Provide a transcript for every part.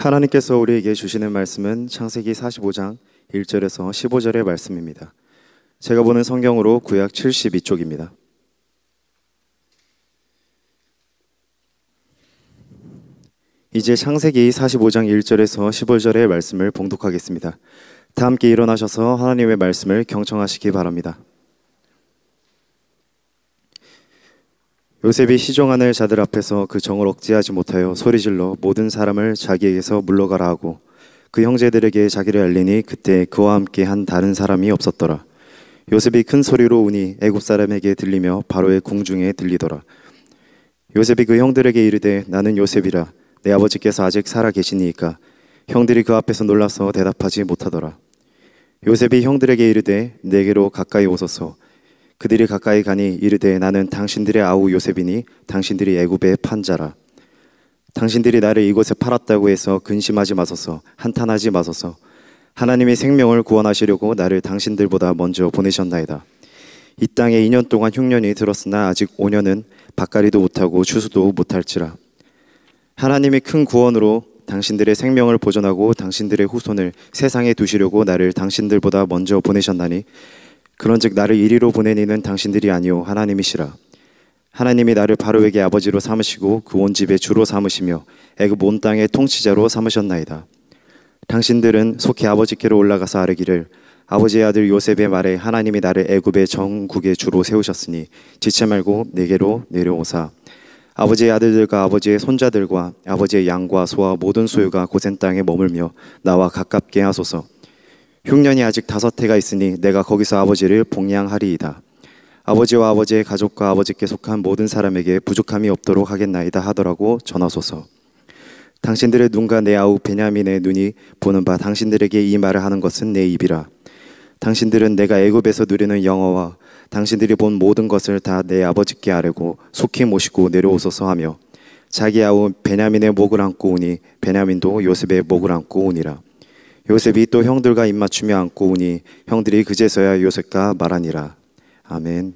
하나님께서 우리에게 주시는 말씀은 창세기 45장 1절에서 15절의 말씀입니다. 제가 보는 성경으로 구약 72쪽입니다. 이제 창세기 45장 1절에서 15절의 말씀을 봉독하겠습니다. 다 함께 일어나셔서 하나님의 말씀을 경청하시기 바랍니다. 요셉이 시종하는 자들 앞에서 그 정을 억제하지 못하여 소리질러 모든 사람을 자기에게서 물러가라 하고 그 형제들에게 자기를 알리니 그때 그와 함께 한 다른 사람이 없었더라. 요셉이 큰 소리로 우니 애굽 사람에게 들리며 바로의 궁중에 들리더라. 요셉이 그 형들에게 이르되 나는 요셉이라 내 아버지께서 아직 살아 계시니이까. 형들이 그 앞에서 놀라서 대답하지 못하더라. 요셉이 형들에게 이르되 내게로 가까이 오소서. 그들이 가까이 가니 이르되 나는 당신들의 아우 요셉이니 당신들이 애굽의 판자라. 당신들이 나를 이곳에 팔았다고 해서 근심하지 마소서. 한탄하지 마소서. 하나님이 생명을 구원하시려고 나를 당신들보다 먼저 보내셨나이다. 이 땅에 2년 동안 흉년이 들었으나 아직 5년은 밭갈이도 못하고 추수도 못할지라. 하나님이 큰 구원으로 당신들의 생명을 보존하고 당신들의 후손을 세상에 두시려고 나를 당신들보다 먼저 보내셨나니 그런즉 나를 이리로 보낸 이는 당신들이 아니요 하나님이시라. 하나님이 나를 바로에게 아버지로 삼으시고 그 온 집의 주로 삼으시며 애굽 온 땅의 통치자로 삼으셨나이다. 당신들은 속히 아버지께로 올라가서 아뢰기를 아버지의 아들 요셉의 말에 하나님이 나를 애굽의 정국의 주로 세우셨으니 지체 말고 내게로 내려오사 아버지의 아들들과 아버지의 손자들과 아버지의 양과 소와 모든 소유가 고센 땅에 머물며 나와 가깝게 하소서. 흉년이 아직 5해가 있으니 내가 거기서 아버지를 봉양하리이다. 아버지와 아버지의 가족과 아버지께 속한 모든 사람에게 부족함이 없도록 하겠나이다 하더라고 전하소서. 당신들의 눈과 내 아우 베냐민의 눈이 보는 바 당신들에게 이 말을 하는 것은 내 입이라. 당신들은 내가 애굽에서 누리는 영화와 당신들이 본 모든 것을 다 내 아버지께 아뢰고 속히 모시고 내려오소서 하며 자기 아우 베냐민의 목을 안고 오니 베냐민도 요셉의 목을 안고 오니라. 요셉이 또 형들과 입맞추며 안고 오니 형들이 그제서야 요셉과 말하니라. 아멘.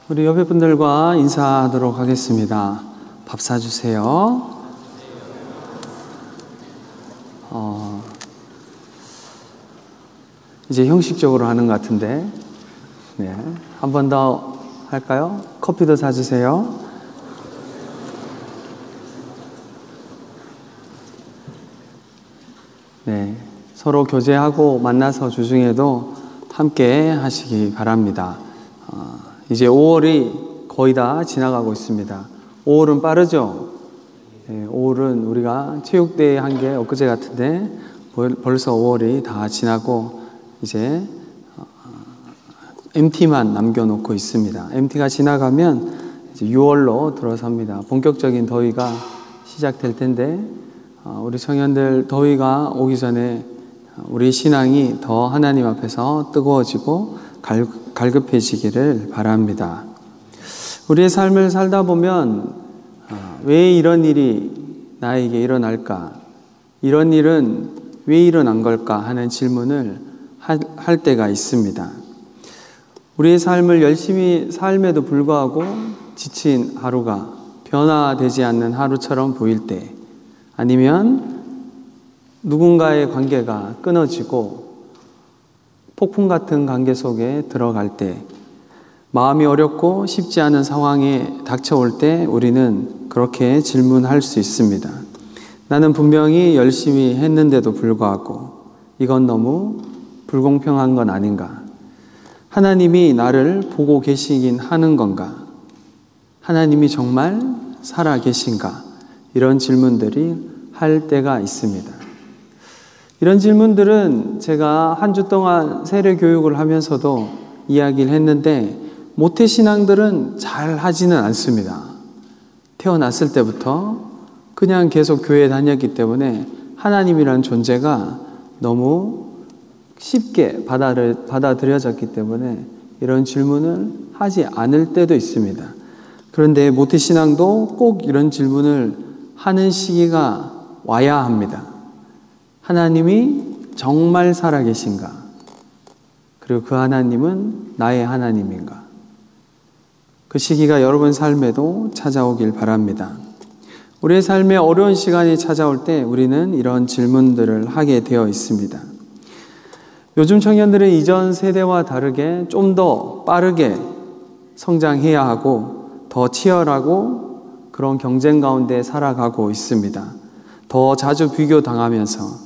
우리 옆에 분들과 인사하도록 하겠습니다. 밥 사주세요. 이제 형식적으로 하는 것 같은데 네, 한 번 더 할까요? 커피도 사주세요. 네, 서로 교제하고 만나서 주중에도 함께 하시기 바랍니다. 이제 5월이 거의 다 지나가고 있습니다. 5월은 빠르죠? 네, 5월은 우리가 체육대회 한 게 엊그제 같은데 벌써 5월이 다 지나고 이제 MT만 남겨놓고 있습니다. MT가 지나가면 이제 6월로 들어섭니다. 본격적인 더위가 시작될 텐데 우리 청년들 더위가 오기 전에 우리 신앙이 더 하나님 앞에서 뜨거워지고 갈급해지기를 바랍니다. 우리의 삶을 살다 보면 왜 이런 일이 나에게 일어날까? 이런 일은 왜 일어난 걸까? 하는 질문을 할 때가 있습니다. 우리의 삶을 열심히 삶에도 불구하고 지친 하루가 변화되지 않는 하루처럼 보일 때, 아니면 누군가의 관계가 끊어지고 폭풍 같은 관계 속에 들어갈 때, 마음이 어렵고 쉽지 않은 상황에 닥쳐올 때 우리는 그렇게 질문할 수 있습니다. 나는 분명히 열심히 했는데도 불구하고 이건 너무 불공평한 건 아닌가? 하나님이 나를 보고 계시긴 하는 건가? 하나님이 정말 살아 계신가? 이런 질문들이 할 때가 있습니다. 이런 질문들은 제가 한 주 동안 세례 교육을 하면서도 이야기를 했는데 모태신앙들은 잘 하지는 않습니다. 태어났을 때부터 그냥 계속 교회에 다녔기 때문에 하나님이라는 존재가 너무 쉽게 받아들여졌기 때문에 이런 질문을 하지 않을 때도 있습니다. 그런데 모태신앙도 꼭 이런 질문을 하는 시기가 와야 합니다. 하나님이 정말 살아계신가? 그리고 그 하나님은 나의 하나님인가? 그 시기가 여러분 삶에도 찾아오길 바랍니다. 우리의 삶에 어려운 시간이 찾아올 때 우리는 이런 질문들을 하게 되어 있습니다. 요즘 청년들은 이전 세대와 다르게 좀 더 빠르게 성장해야 하고 더 치열하고 그런 경쟁 가운데 살아가고 있습니다. 더 자주 비교당하면서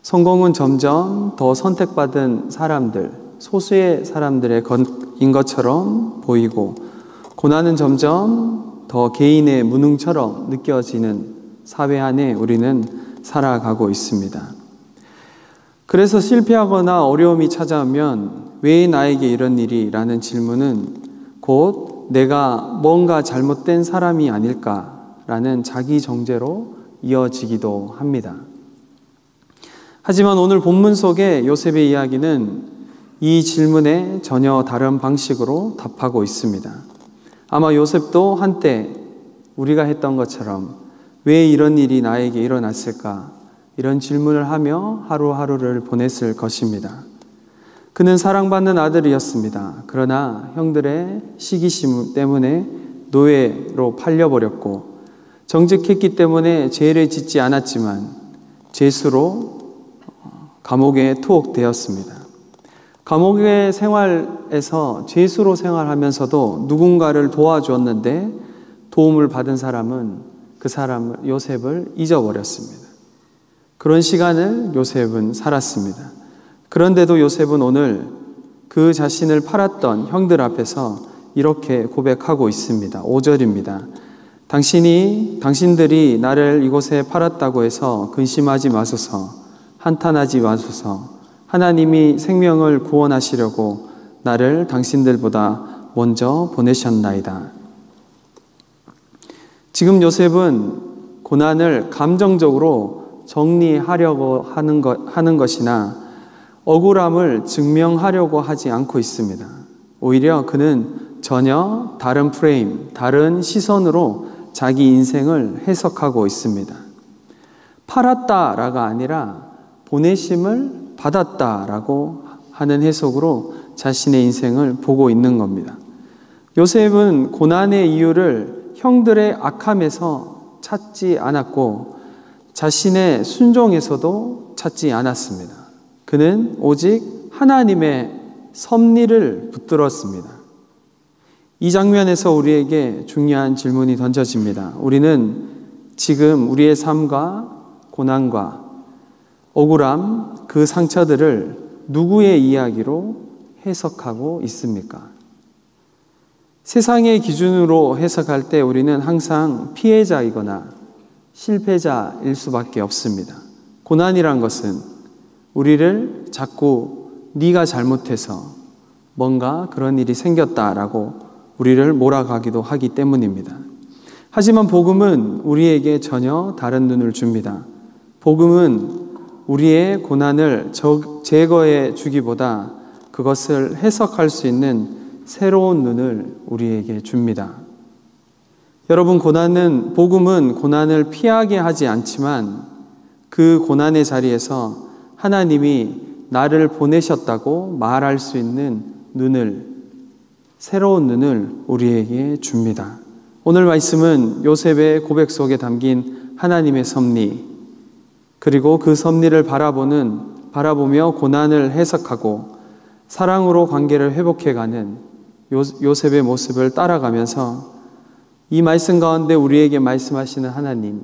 성공은 점점 더 선택받은 사람들, 소수의 사람들의 것인 것처럼 보이고 고난은 점점 더 개인의 무능처럼 느껴지는 사회 안에 우리는 살아가고 있습니다. 그래서 실패하거나 어려움이 찾아오면 왜 나에게 이런 일이? 라는 질문은 곧 내가 뭔가 잘못된 사람이 아닐까라는 자기 정죄로 이어지기도 합니다. 하지만 오늘 본문 속의 요셉의 이야기는 이 질문에 전혀 다른 방식으로 답하고 있습니다. 아마 요셉도 한때 우리가 했던 것처럼 왜 이런 일이 나에게 일어났을까? 이런 질문을 하며 하루하루를 보냈을 것입니다. 그는 사랑받는 아들이었습니다. 그러나 형들의 시기심 때문에 노예로 팔려버렸고 정직했기 때문에 죄를 짓지 않았지만 죄수로 감옥에 투옥되었습니다. 감옥의 생활에서 죄수로 생활하면서도 누군가를 도와주었는데 도움을 받은 사람은 그 사람을 요셉을 잊어버렸습니다. 그런 시간을 요셉은 살았습니다. 그런데도 요셉은 오늘 그 자신을 팔았던 형들 앞에서 이렇게 고백하고 있습니다. 5절입니다. 당신들이 나를 이곳에 팔았다고 해서 근심하지 마소서, 한탄하지 마소서. 하나님이 생명을 구원하시려고 나를 당신들보다 먼저 보내셨나이다. 지금 요셉은 고난을 감정적으로 정리하려고 하는 것이나 억울함을 증명하려고 하지 않고 있습니다. 오히려 그는 전혀 다른 프레임, 다른 시선으로 자기 인생을 해석하고 있습니다. 팔았다라가 아니라 보내심을 받았다라고 하는 해석으로 자신의 인생을 보고 있는 겁니다. 요셉은 고난의 이유를 형들의 악함에서 찾지 않았고 자신의 순종에서도 찾지 않았습니다. 그는 오직 하나님의 섭리를 붙들었습니다. 이 장면에서 우리에게 중요한 질문이 던져집니다. 우리는 지금 우리의 삶과 고난과 억울함, 그 상처들을 누구의 이야기로 해석하고 있습니까? 세상의 기준으로 해석할 때 우리는 항상 피해자이거나 실패자일 수밖에 없습니다. 고난이란 것은 우리를 자꾸 네가 잘못해서 뭔가 그런 일이 생겼다라고 우리를 몰아가기도 하기 때문입니다. 하지만 복음은 우리에게 전혀 다른 눈을 줍니다. 복음은 우리의 고난을 제거해 주기보다 그것을 해석할 수 있는 새로운 눈을 우리에게 줍니다. 여러분, 복음은 고난을 피하게 하지 않지만 그 고난의 자리에서 하나님이 나를 보내셨다고 말할 수 있는 새로운 눈을 우리에게 줍니다. 오늘 말씀은 요셉의 고백 속에 담긴 하나님의 섭리, 그리고 그 섭리를 바라보며 고난을 해석하고 사랑으로 관계를 회복해가는 요셉의 모습을 따라가면서 이 말씀 가운데 우리에게 말씀하시는 하나님,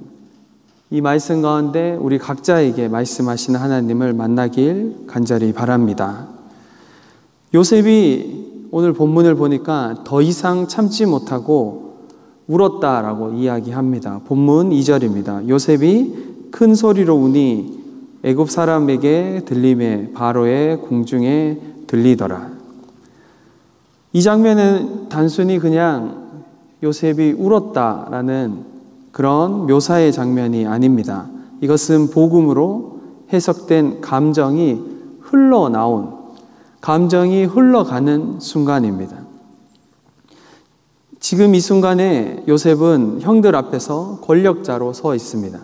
이 말씀 가운데 우리 각자에게 말씀하시는 하나님을 만나길 간절히 바랍니다. 요셉이 오늘 본문을 보니까 더 이상 참지 못하고 울었다라고 이야기합니다. 본문 2절입니다. 요셉이 큰 소리로 우니 애굽 사람에게 들림에 바로의 궁중에 들리더라. 이 장면은 단순히 그냥 요셉이 울었다라는 그런 묘사의 장면이 아닙니다. 이것은 복음으로 해석된 감정이 흘러가는 순간입니다. 지금 이 순간에 요셉은 형들 앞에서 권력자로 서 있습니다.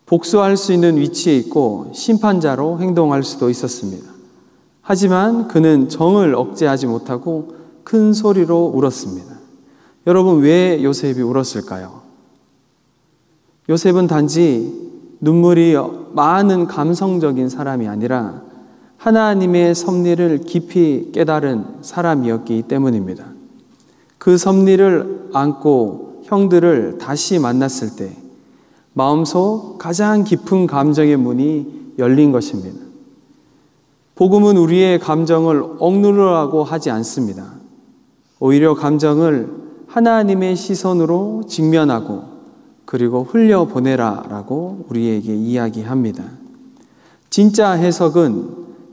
복수할 수 있는 위치에 있고 심판자로 행동할 수도 있었습니다. 하지만 그는 정을 억제하지 못하고 큰 소리로 울었습니다. 여러분, 왜 요셉이 울었을까요? 요셉은 단지 눈물이 많은 감성적인 사람이 아니라 하나님의 섭리를 깊이 깨달은 사람이었기 때문입니다. 그 섭리를 안고 형들을 다시 만났을 때 마음속 가장 깊은 감정의 문이 열린 것입니다. 복음은 우리의 감정을 억누르라고 하지 않습니다. 오히려 감정을 하나님의 시선으로 직면하고 그리고 흘려보내라라고 우리에게 이야기합니다. 진짜 해석은,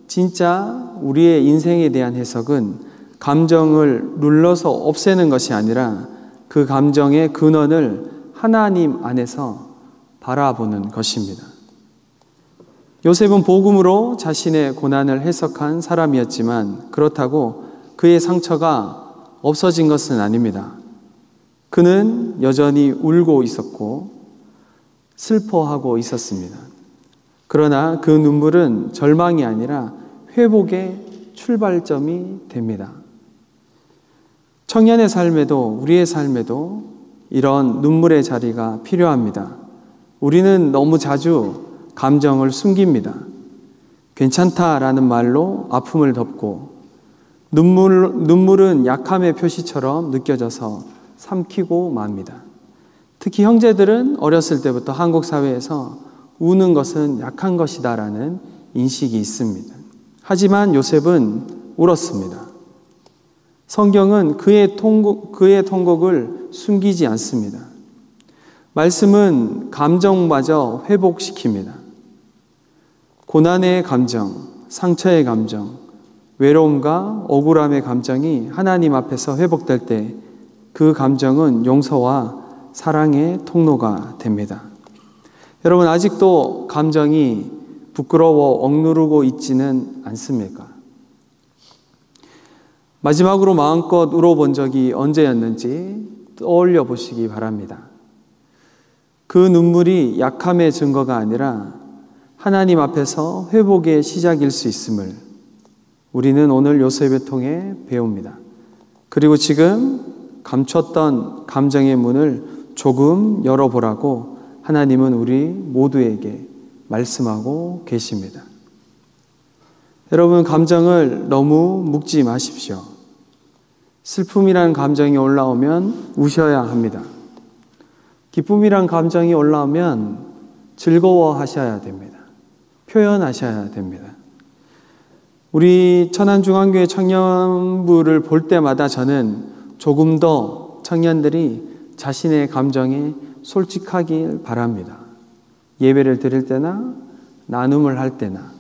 진짜 우리의 인생에 대한 해석은 감정을 눌러서 없애는 것이 아니라 그 감정의 근원을 하나님 안에서 바라보는 것입니다. 요셉은 복음으로 자신의 고난을 해석한 사람이었지만 그렇다고 그의 상처가 없어진 것은 아닙니다. 그는 여전히 울고 있었고 슬퍼하고 있었습니다. 그러나 그 눈물은 절망이 아니라 회복의 출발점이 됩니다. 청년의 삶에도, 우리의 삶에도 이런 눈물의 자리가 필요합니다. 우리는 너무 자주 감정을 숨깁니다. 괜찮다라는 말로 아픔을 덮고 눈물은 약함의 표시처럼 느껴져서 삼키고 맙니다. 특히 형제들은 어렸을 때부터 한국 사회에서 우는 것은 약한 것이다라는 인식이 있습니다. 하지만 요셉은 울었습니다. 성경은 그의 통곡을 숨기지 않습니다. 말씀은 감정마저 회복시킵니다. 고난의 감정, 상처의 감정, 외로움과 억울함의 감정이 하나님 앞에서 회복될 때 그 감정은 용서와 사랑의 통로가 됩니다. 여러분, 아직도 감정이 부끄러워 억누르고 있지는 않습니까? 마지막으로 마음껏 울어본 적이 언제였는지 떠올려 보시기 바랍니다. 그 눈물이 약함의 증거가 아니라 하나님 앞에서 회복의 시작일 수 있음을 우리는 오늘 요셉을 통해 배웁니다. 그리고 지금 감췄던 감정의 문을 조금 열어보라고 하나님은 우리 모두에게 말씀하고 계십니다. 여러분, 감정을 너무 묵지 마십시오. 슬픔이라는 감정이 올라오면 우셔야 합니다. 기쁨이란 감정이 올라오면 즐거워하셔야 됩니다. 표현하셔야 됩니다. 우리 천안중앙교회 청년부를 볼 때마다 저는 조금 더 청년들이 자신의 감정에 솔직하길 바랍니다. 예배를 드릴 때나 나눔을 할 때나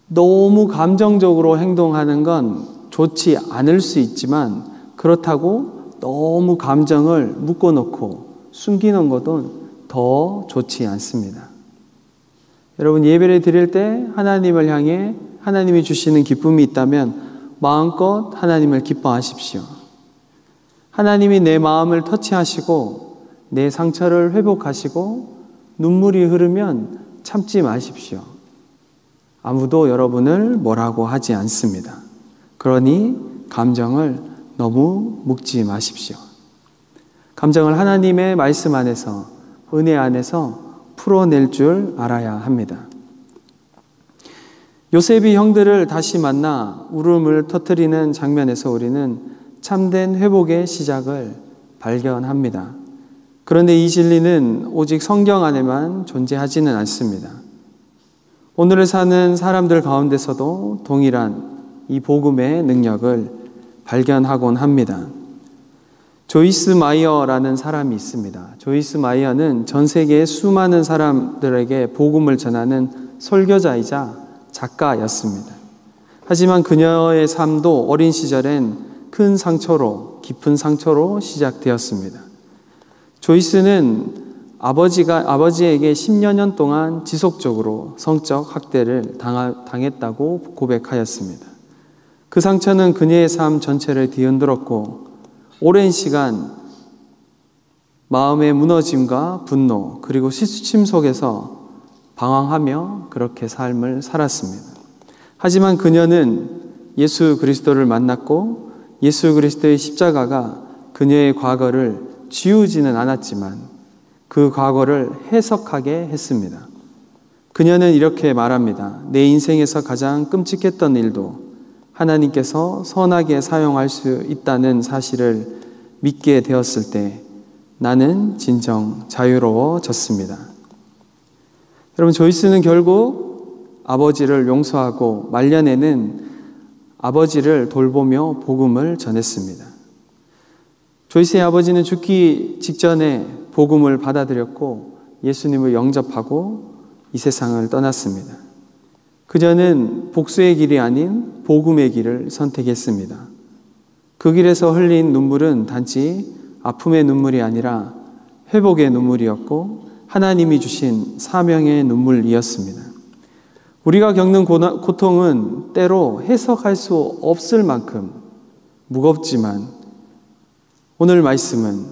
너무 감정적으로 행동하는 건 좋지 않을 수 있지만 그렇다고 너무 감정을 묶어놓고 숨기는 것은 더 좋지 않습니다. 여러분, 예배를 드릴 때 하나님을 향해 하나님이 주시는 기쁨이 있다면 마음껏 하나님을 기뻐하십시오. 하나님이 내 마음을 터치하시고 내 상처를 회복하시고 눈물이 흐르면 참지 마십시오. 아무도 여러분을 뭐라고 하지 않습니다. 그러니 감정을 너무 묵지 마십시오. 감정을 하나님의 말씀 안에서, 은혜 안에서 풀어낼 줄 알아야 합니다. 요셉이 형들을 다시 만나 울음을 터뜨리는 장면에서 우리는 참된 회복의 시작을 발견합니다. 그런데 이 진리는 오직 성경 안에만 존재하지는 않습니다. 오늘을 사는 사람들 가운데서도 동일한 이 복음의 능력을 발견하곤 합니다. 조이스 마이어라는 사람이 있습니다. 조이스 마이어는 전 세계의 수많은 사람들에게 복음을 전하는 설교자이자 작가였습니다. 하지만 그녀의 삶도 어린 시절엔 큰 상처로, 깊은 상처로 시작되었습니다. 조이스는 아버지에게 10여 년 동안 지속적으로 성적 학대를 당했다고 고백하였습니다. 그 상처는 그녀의 삶 전체를 뒤흔들었고 오랜 시간 마음의 무너짐과 분노 그리고 시수침 속에서 방황하며 그렇게 삶을 살았습니다. 하지만 그녀는 예수 그리스도를 만났고 예수 그리스도의 십자가가 그녀의 과거를 지우지는 않았지만 그 과거를 해석하게 했습니다. 그녀는 이렇게 말합니다. 내 인생에서 가장 끔찍했던 일도 하나님께서 선하게 사용할 수 있다는 사실을 믿게 되었을 때 나는 진정 자유로워졌습니다. 여러분, 조이스는 결국 아버지를 용서하고 말년에는 아버지를 돌보며 복음을 전했습니다. 조이스의 아버지는 죽기 직전에 복음을 받아들였고 예수님을 영접하고 이 세상을 떠났습니다. 그녀는 복수의 길이 아닌 복음의 길을 선택했습니다. 그 길에서 흘린 눈물은 단지 아픔의 눈물이 아니라 회복의 눈물이었고 하나님이 주신 사명의 눈물이었습니다. 우리가 겪는 고통은 때로 해석할 수 없을 만큼 무겁지만 오늘 말씀은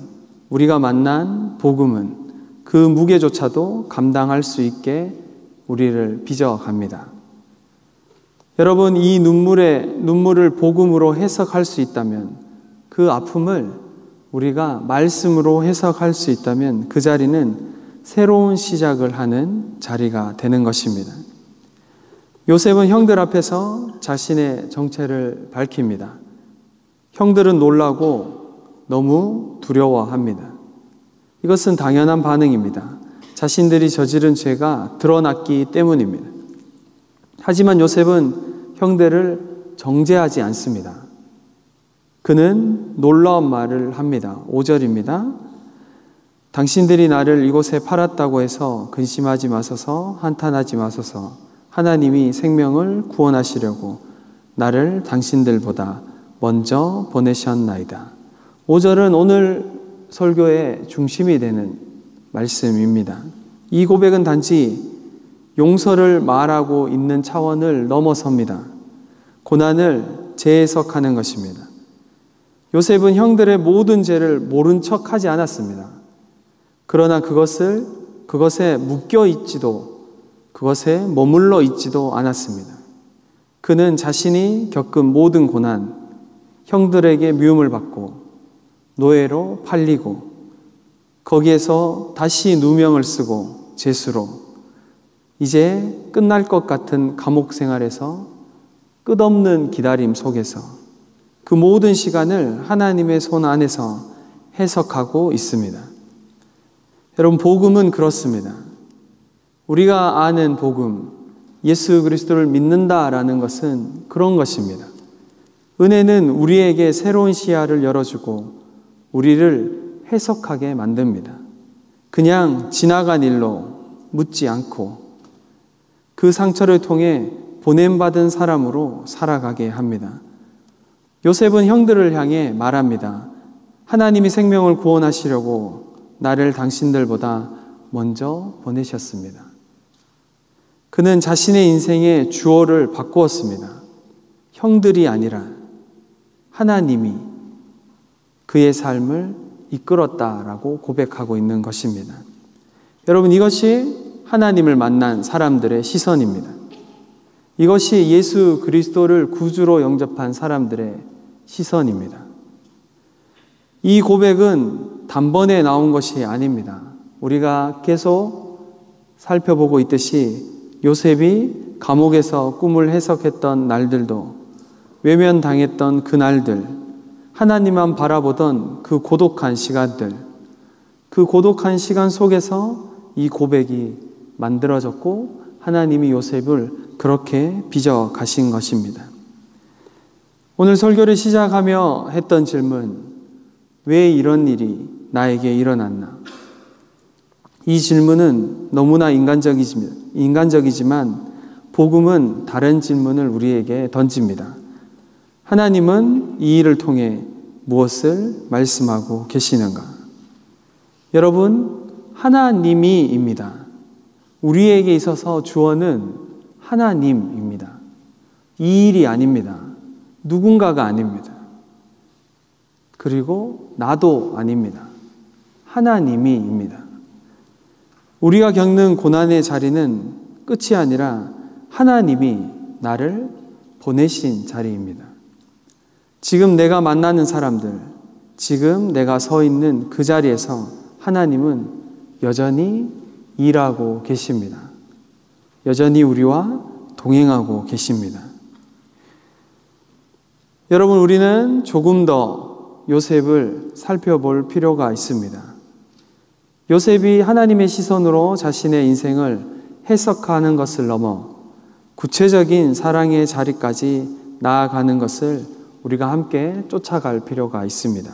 우리가 만난 복음은 그 무게조차도 감당할 수 있게 우리를 빚어갑니다. 여러분, 이 눈물을 복음으로 해석할 수 있다면, 그 아픔을 우리가 말씀으로 해석할 수 있다면 그 자리는 새로운 시작을 하는 자리가 되는 것입니다. 요셉은 형들 앞에서 자신의 정체를 밝힙니다. 형들은 놀라고 너무 두려워합니다. 이것은 당연한 반응입니다. 자신들이 저지른 죄가 드러났기 때문입니다. 하지만 요셉은 형들을 정죄하지 않습니다. 그는 놀라운 말을 합니다. 5절입니다. 당신들이 나를 이곳에 팔았다고 해서 근심하지 마소서, 한탄하지 마소서. 하나님이 생명을 구원하시려고 나를 당신들보다 먼저 보내셨나이다. 5절은 오늘 설교의 중심이 되는 말씀입니다. 이 고백은 단지 용서를 말하고 있는 차원을 넘어섭니다. 고난을 재해석하는 것입니다. 요셉은 형들의 모든 죄를 모른 척하지 않았습니다. 그러나 그것에 묶여 있지도, 그것에 머물러 있지도 않았습니다. 그는 자신이 겪은 모든 고난, 형들에게 미움을 받고 노예로 팔리고 거기에서 다시 누명을 쓰고 죄수로 이제 끝날 것 같은 감옥 생활에서 끝없는 기다림 속에서 그 모든 시간을 하나님의 손 안에서 해석하고 있습니다. 여러분, 복음은 그렇습니다. 우리가 아는 복음, 예수 그리스도를 믿는다라는 것은 그런 것입니다. 은혜는 우리에게 새로운 시야를 열어주고 우리를 해석하게 만듭니다. 그냥 지나간 일로 묻지 않고 그 상처를 통해 보냄받은 사람으로 살아가게 합니다. 요셉은 형들을 향해 말합니다. 하나님이 생명을 구원하시려고 나를 당신들보다 먼저 보내셨습니다. 그는 자신의 인생의 주어를 바꾸었습니다. 형들이 아니라 하나님이 그의 삶을 이끌었다라고 고백하고 있는 것입니다. 여러분, 이것이 하나님을 만난 사람들의 시선입니다. 이것이 예수 그리스도를 구주로 영접한 사람들의 시선입니다. 이 고백은 단번에 나온 것이 아닙니다. 우리가 계속 살펴보고 있듯이 요셉이 감옥에서 꿈을 해석했던 날들도, 외면당했던 그 날들, 하나님만 바라보던 그 고독한 시간들, 그 고독한 시간 속에서 이 고백이 만들어졌고 하나님이 요셉을 그렇게 빚어 가신 것입니다. 오늘 설교를 시작하며 했던 질문, 왜 이런 일이 나에게 일어났나? 이 질문은 너무나 인간적이지만 복음은 다른 질문을 우리에게 던집니다. 하나님은 이 일을 통해 무엇을 말씀하고 계시는가? 여러분, 하나님이입니다. 우리에게 있어서 주어는 하나님입니다. 이 일이 아닙니다. 누군가가 아닙니다. 그리고 나도 아닙니다. 하나님이입니다. 우리가 겪는 고난의 자리는 끝이 아니라 하나님이 나를 보내신 자리입니다. 지금 내가 만나는 사람들, 지금 내가 서 있는 그 자리에서 하나님은 여전히 일하고 계십니다. 여전히 우리와 동행하고 계십니다. 여러분, 우리는 조금 더 요셉을 살펴볼 필요가 있습니다. 요셉이 하나님의 시선으로 자신의 인생을 해석하는 것을 넘어 구체적인 사랑의 자리까지 나아가는 것을 우리가 함께 쫓아갈 필요가 있습니다.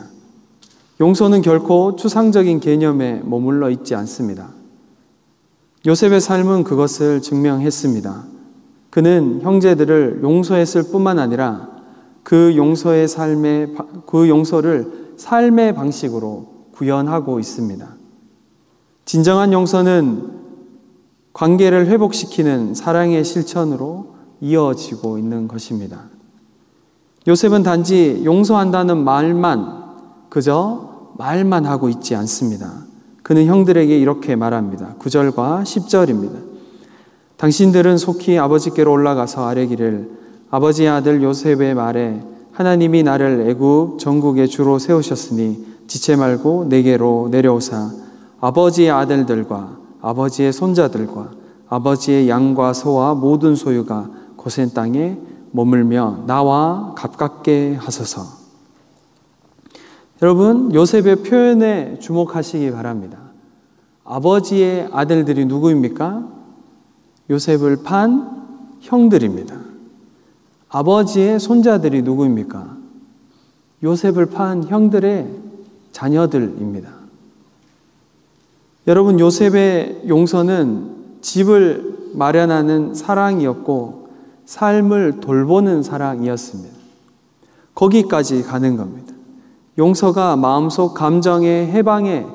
용서는 결코 추상적인 개념에 머물러 있지 않습니다. 요셉의 삶은 그것을 증명했습니다. 그는 형제들을 용서했을 뿐만 아니라 그 용서를 삶의 방식으로 구현하고 있습니다. 진정한 용서는 관계를 회복시키는 사랑의 실천으로 이어지고 있는 것입니다. 요셉은 단지 용서한다는 그저 말만 하고 있지 않습니다. 그는 형들에게 이렇게 말합니다. 9절과 10절입니다. 당신들은 속히 아버지께로 올라가서 아뢰기를 아버지의 아들 요셉의 말에 하나님이 나를 애굽 전국의 주로 세우셨으니 지체 말고 내게로 내려오사 아버지의 아들들과 아버지의 손자들과 아버지의 양과 소와 모든 소유가 고센 땅에 머물며 나와 가깝게 하소서. 여러분, 요셉의 표현에 주목하시기 바랍니다. 아버지의 아들들이 누구입니까? 요셉을 판 형들입니다. 아버지의 손자들이 누구입니까? 요셉을 판 형들의 자녀들입니다. 여러분, 요셉의 용서는 집을 마련하는 사랑이었고 삶을 돌보는 사랑이었습니다. 거기까지 가는 겁니다. 용서가 마음속 감정의 해방에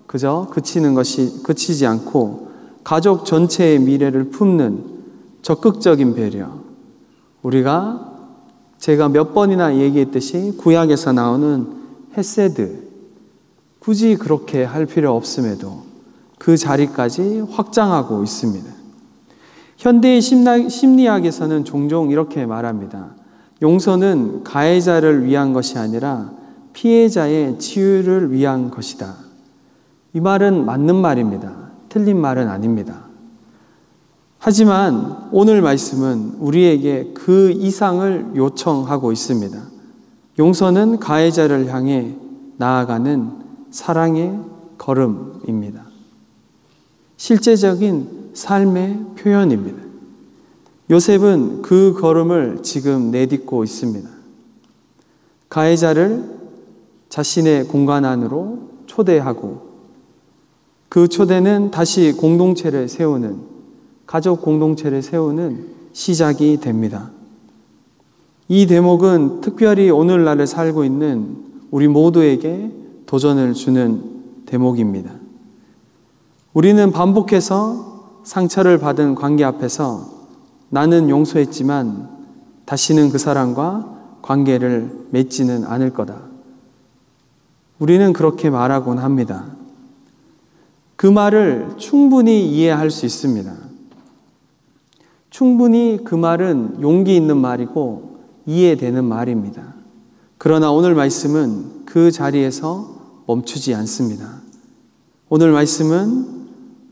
그저 그치지 않고 가족 전체의 미래를 품는 적극적인 배려. 제가 몇 번이나 얘기했듯이 구약에서 나오는 헤세드, 굳이 그렇게 할 필요 없음에도 그 자리까지 확장하고 있습니다. 현대의 심리학에서는 종종 이렇게 말합니다. 용서는 가해자를 위한 것이 아니라 피해자의 치유를 위한 것이다. 이 말은 맞는 말입니다. 틀린 말은 아닙니다. 하지만 오늘 말씀은 우리에게 그 이상을 요청하고 있습니다. 용서는 가해자를 향해 나아가는 사랑의 걸음입니다. 실제적인 삶의 표현입니다. 요셉은 그 걸음을 지금 내딛고 있습니다. 가해자를 자신의 공간 안으로 초대하고 그 초대는 다시 가족 공동체를 세우는 시작이 됩니다. 이 대목은 특별히 오늘날을 살고 있는 우리 모두에게 도전을 주는 대목입니다. 우리는 반복해서 상처를 받은 관계 앞에서 나는 용서했지만 다시는 그 사람과 관계를 맺지는 않을 거다. 우리는 그렇게 말하곤 합니다. 그 말을 충분히 이해할 수 있습니다. 충분히 그 말은 용기 있는 말이고 이해되는 말입니다. 그러나 오늘 말씀은 그 자리에서 멈추지 않습니다. 오늘 말씀은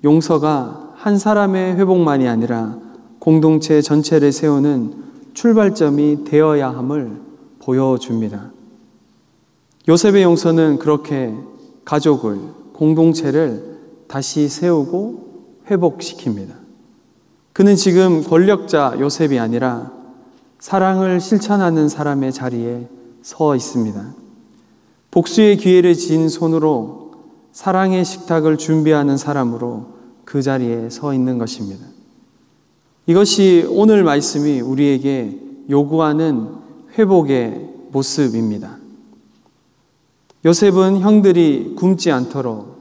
용서가 한 사람의 회복만이 아니라 공동체 전체를 세우는 출발점이 되어야 함을 보여줍니다. 요셉의 용서는 그렇게 가족을, 공동체를 다시 세우고 회복시킵니다. 그는 지금 권력자 요셉이 아니라 사랑을 실천하는 사람의 자리에 서 있습니다. 복수의 기회를 쥔 손으로 사랑의 식탁을 준비하는 사람으로 그 자리에 서 있는 것입니다. 이것이 오늘 말씀이 우리에게 요구하는 회복의 모습입니다. 요셉은 형들이 굶지 않도록,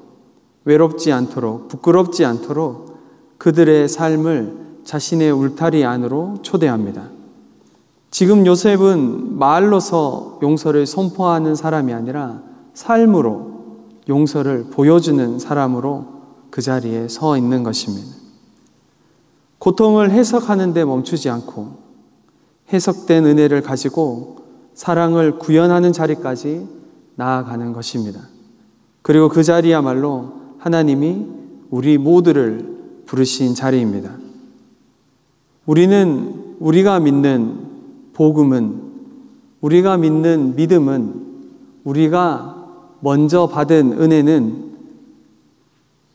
외롭지 않도록, 부끄럽지 않도록 그들의 삶을 자신의 울타리 안으로 초대합니다. 지금 요셉은 말로서 용서를 선포하는 사람이 아니라 삶으로 용서를 보여주는 사람으로 그 자리에 서 있는 것입니다. 고통을 해석하는 데 멈추지 않고 해석된 은혜를 가지고 사랑을 구현하는 자리까지 나아가는 것입니다. 그리고 그 자리야말로 하나님이 우리 모두를 부르신 자리입니다. 우리가 믿는 복음은, 우리가 믿는 믿음은, 우리가 먼저 받은 은혜는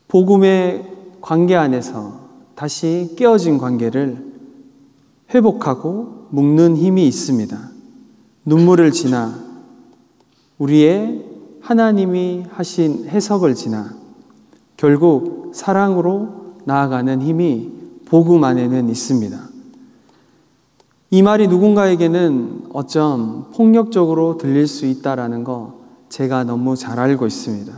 복음의 관계 안에서 다시 깨어진 관계를 회복하고 묶는 힘이 있습니다. 눈물을 지나, 우리의 하나님이 하신 해석을 지나 결국 사랑으로 나아가는 힘이 복음 안에는 있습니다. 이 말이 누군가에게는 어쩜 폭력적으로 들릴 수 있다라는 거 제가 너무 잘 알고 있습니다.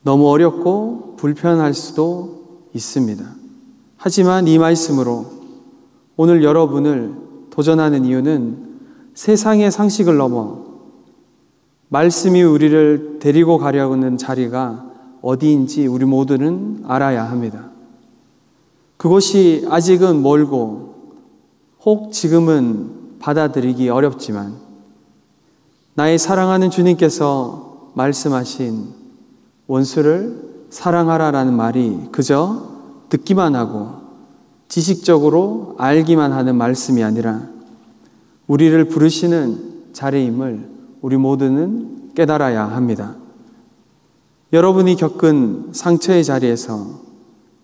너무 어렵고 불편할 수도 있습니다. 하지만 이 말씀으로 오늘 여러분을 도전하는 이유는 세상의 상식을 넘어 말씀이 우리를 데리고 가려고 하는 자리가 어디인지 우리 모두는 알아야 합니다. 그곳이 아직은 멀고 혹 지금은 받아들이기 어렵지만 나의 사랑하는 주님께서 말씀하신 원수를 사랑하라라는 말이 그저 듣기만 하고 지식적으로 알기만 하는 말씀이 아니라 우리를 부르시는 자리임을 우리 모두는 깨달아야 합니다. 여러분이 겪은 상처의 자리에서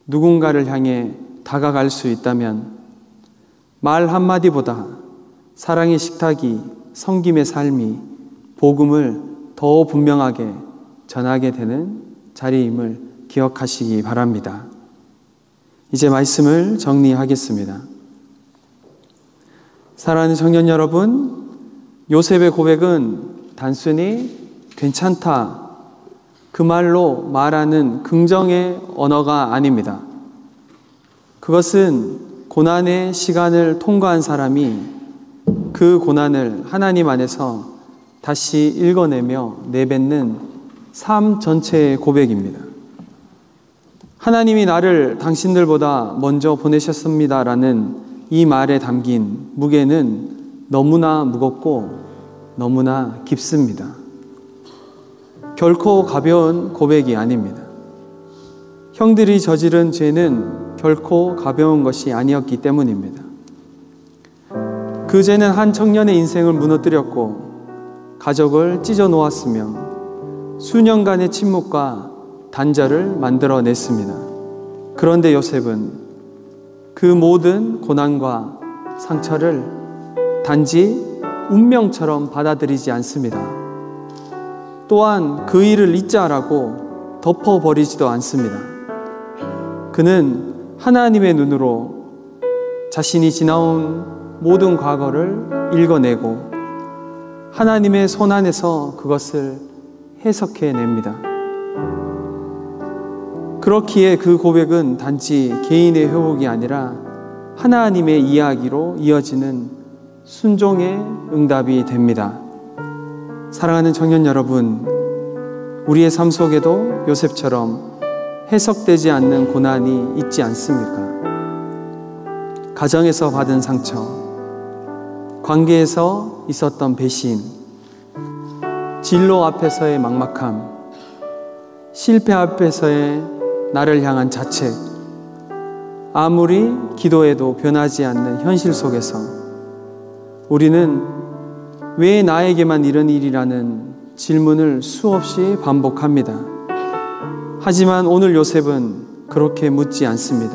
누군가를 향해 다가갈 수 있다면 말 한마디보다 사랑의 식탁이, 섬김의 삶이 복음을 더 분명하게 전하게 되는 자리임을 기억하시기 바랍니다. 이제 말씀을 정리하겠습니다. 사랑하는 청년 여러분, 요셉의 고백은 단순히 괜찮다 그 말로 말하는 긍정의 언어가 아닙니다. 그것은 고난의 시간을 통과한 사람이 그 고난을 하나님 안에서 다시 읽어내며 내뱉는 삶 전체의 고백입니다. 하나님이 나를 당신들보다 먼저 보내셨습니다라는 이 말에 담긴 무게는 너무나 무겁고 너무나 깊습니다. 결코 가벼운 고백이 아닙니다. 형들이 저지른 죄는 결코 가벼운 것이 아니었기 때문입니다. 그 죄는 한 청년의 인생을 무너뜨렸고 가족을 찢어 놓았으며 수년간의 침묵과 단절을 만들어냈습니다. 그런데 요셉은 그 모든 고난과 상처를 단지 운명처럼 받아들이지 않습니다. 또한 그 일을 잊자라고 덮어버리지도 않습니다. 그는 하나님의 눈으로 자신이 지나온 모든 과거를 읽어내고 하나님의 손 안에서 그것을 해석해냅니다. 그렇기에 그 고백은 단지 개인의 회복이 아니라 하나님의 이야기로 이어지는 순종의 응답이 됩니다. 사랑하는 청년 여러분, 우리의 삶 속에도 요셉처럼 해석되지 않는 고난이 있지 않습니까? 가정에서 받은 상처, 관계에서 있었던 배신, 진로 앞에서의 막막함, 실패 앞에서의 나를 향한 자책, 아무리 기도해도 변하지 않는 현실 속에서 우리는 왜 나에게만 이런 일이라는 질문을 수없이 반복합니다. 하지만 오늘 요셉은 그렇게 묻지 않습니다.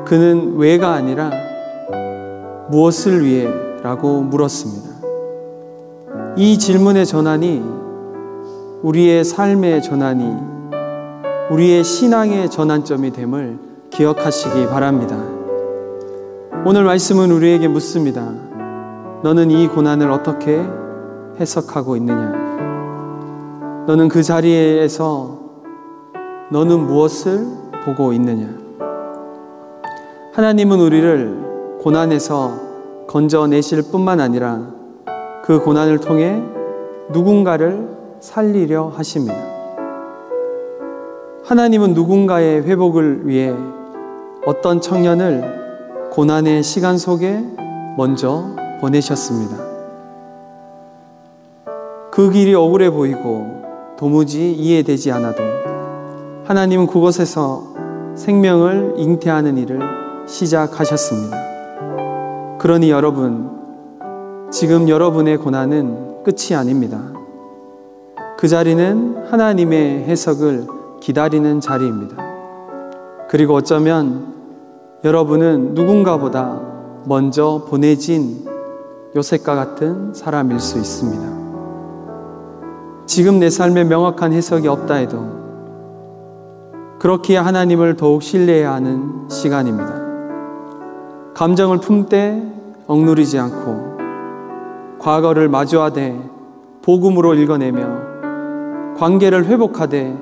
그는 왜가 아니라 무엇을 위해? 라고 물었습니다. 이 질문의 전환이 우리의 삶의 전환이 우리의 신앙의 전환점이 됨을 기억하시기 바랍니다. 오늘 말씀은 우리에게 묻습니다. 너는 이 고난을 어떻게 해석하고 있느냐? 너는 그 자리에서 너는 무엇을 보고 있느냐? 하나님은 우리를 고난에서 건져내실 뿐만 아니라 그 고난을 통해 누군가를 살리려 하십니다. 하나님은 누군가의 회복을 위해 어떤 청년을 고난의 시간 속에 먼저 보내셨습니다. 그 길이 억울해 보이고 도무지 이해되지 않아도 하나님은 그곳에서 생명을 잉태하는 일을 시작하셨습니다. 그러니 여러분, 지금 여러분의 고난은 끝이 아닙니다. 그 자리는 하나님의 해석을 기다리는 자리입니다. 그리고 어쩌면 여러분은 누군가보다 먼저 보내진 요셉과 같은 사람일 수 있습니다. 지금 내 삶에 명확한 해석이 없다 해도 그렇기에 하나님을 더욱 신뢰해야 하는 시간입니다. 감정을 품되 억누르지 않고 과거를 마주하되 복음으로 읽어내며 관계를 회복하되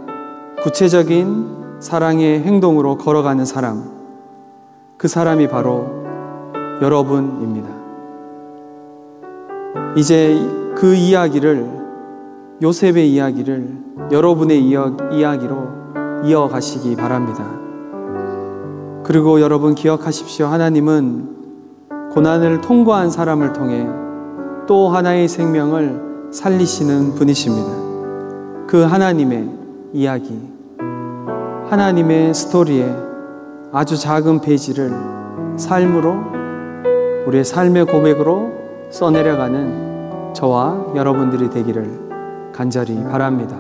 구체적인 사랑의 행동으로 걸어가는 사람, 그 사람이 바로 여러분입니다. 이제 그 이야기를, 요셉의 이야기를 여러분의 이야기로 이어가시기 바랍니다. 그리고 여러분 기억하십시오. 하나님은 고난을 통과한 사람을 통해 또 하나의 생명을 살리시는 분이십니다. 그 하나님의 이야기, 하나님의 스토리에 아주 작은 페이지를 삶으로, 우리의 삶의 고백으로 써내려가는 저와 여러분들이 되기를 간절히 바랍니다.